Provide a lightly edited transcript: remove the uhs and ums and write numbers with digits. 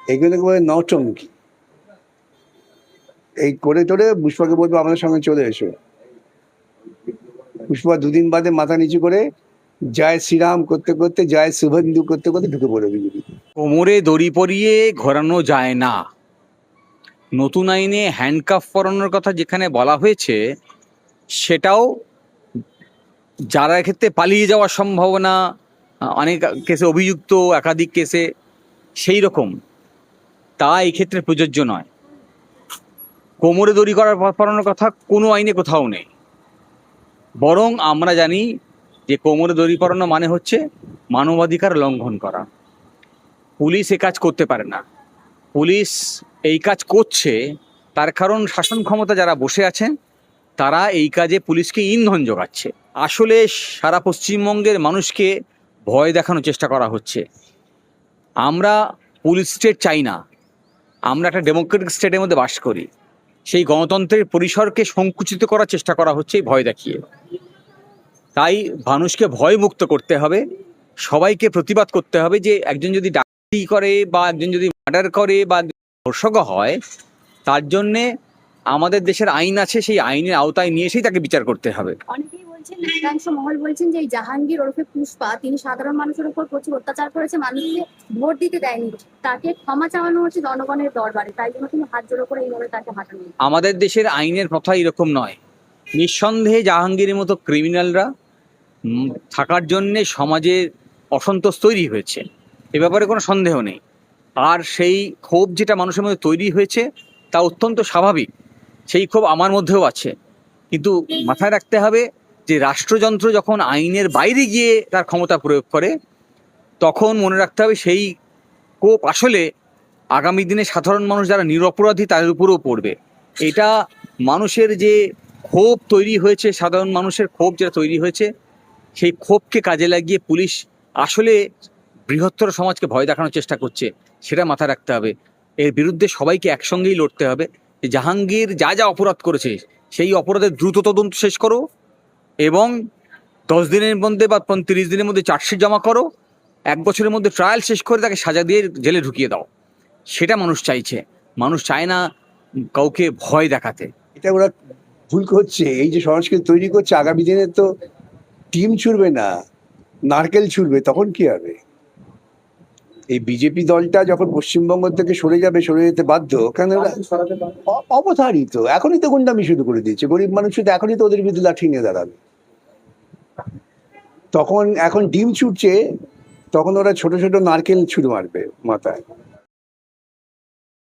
এগুলোকে বলে নটঙ্কি। এই করে টোরে পুষ্পাকে বলবো আমাদের সঙ্গে চলে এসো। পুষ্পা দুদিন বাদে মাথা নিচু করে জয় শ্রীরাম করতে করতে, জয় শুভেন্দু করতে করতে ঢুকে পড়ে বিজেপি। কোমরে দড়ি পরিয়ে ঘোরানো যায় না। নতুন আইনে হ্যান্ডকাফ পরানোর কথা যেখানে বলা হয়েছে, সেটাও যারা ক্ষেত্রে পালিয়ে যাওয়ার সম্ভাবনা, অনেক কেসে অভিযুক্ত, একাধিক কেসে, সেই রকম তা এই ক্ষেত্রে প্রযোজ্য নয়। কোমরে দড়ি পরানোর কথা কোনো আইনে কোথাও নেই। বরং আমরা জানি যে কোমরে দড়ি পরানো মানে হচ্ছে মানবাধিকার লঙ্ঘন করা। পুলিশ এ কাজ করতে পারে না। পুলিশ এই কাজ করছে তার কারণ শাসন ক্ষমতা যারা বসে আছেন তারা এই কাজে পুলিশকে ইন্ধন যোগাচ্ছে। আসলে সারা পশ্চিমবঙ্গের মানুষকে ভয় দেখানোর চেষ্টা করা হচ্ছে। আমরা পুলিশ স্টেট চাই না, আমরা একটা ডেমোক্রেটিক স্টেটের মধ্যে বাস করি। সেই গণতন্ত্রের পরিসরকে সংকুচিত করার চেষ্টা করা হচ্ছে এই ভয় দেখিয়ে। তাই মানুষকে ভয় মুক্ত করতে হবে, সবাইকে প্রতিবাদ করতে হবে যে একজন যদি ডাকাতি করে বা একজন যদি মার্ডার করে বা ধর্ষক হয়, তার জন্যে আমাদের দেশের আইন আছে, সেই আইনের আওতায় নিয়ে এসেই তাকে বিচার করতে হবে। অনেকেই বলছেন, একাংশ মহল বলছেন যে এই জাহাঙ্গীর ওরফে পুষ্পা তিনি সাধারণ মানুষের উপর প্রচুর অত্যাচার করেছে, মানুষকে ভোট দিতে দেয়নি, তাকে ক্ষমা চাওয়ানো হচ্ছে জনগণের দরবারে, তাই জন্য তিনি হাত জোড়ো করে এইভাবে তাকে হাঁটানো। আমাদের দেশের আইনের প্রথা এরকম নয়। নিঃসন্দেহে জাহাঙ্গীরের মতো ক্রিমিনালরা থাকার জন্যে সমাজে অসন্তোষ তৈরি হয়েছে, এ ব্যাপারে কোনো সন্দেহ নেই। আর সেই ক্ষোভ যেটা মানুষের মধ্যে তৈরি হয়েছে তা অত্যন্ত স্বাভাবিক, সেই ক্ষোভ আমার মধ্যেও আছে। কিন্তু মাথায় রাখতে হবে যে রাষ্ট্রযন্ত্র যখন আইনের বাইরে গিয়ে তার ক্ষমতা প্রয়োগ করে, তখন মনে রাখতে হবে সেই ক্ষোভ আসলে আগামী দিনে সাধারণ মানুষ যারা নিরপরাধী তাদের উপরেও পড়বে। এটা মানুষের যে ক্ষোভ তৈরি হয়েছে, সাধারণ মানুষের ক্ষোভ যেটা তৈরি হয়েছে, সেই ক্ষোভকে কাজে লাগিয়ে পুলিশ আসলে বৃহত্তর সমাজকে ভয় দেখানোর চেষ্টা করছে, সেটা মাথায় রাখতে হবে। এর বিরুদ্ধে সবাইকে একসঙ্গেই লড়তে হবে। জাহাঙ্গীর যা যা অপরাধ করেছে সেই অপরাধের দ্রুত তদন্ত শেষ করো এবং 10 দিনের মধ্যে বা 30 দিনের মধ্যে চার্জশিট জমা করো, 1 বছরের মধ্যে ট্রায়াল শেষ করে তাকে সাজা দিয়ে জেলে ঢুকিয়ে দাও। সেটা মানুষ চাইছে। মানুষ চায় না কাউকে ভয় দেখাতে। এটা ওরা ভুল করছে। এই যে সংস্কৃতি তৈরি করছে, আগামী দিনে তো টিম ছুড়বে না, নারকেল ছুড়বে, তখন কি হবে? এই বিজেপি দলটা যখন পশ্চিমবঙ্গ থেকে সরে যাবে, সরে যেতে বাধ্য, কেন অবধারিত। এখনই তো গুন্ডামি শুরু করে দিয়েছে, গরিব মানুষ শুধু এখনই তো ওদের বিরুদ্ধে লাঠি নিয়ে দাঁড়াবে। তখন এখন ডিম ছুটছে, তখন ওরা ছোট ছোট নারকেল ছুড়ে মারবে মাথায়।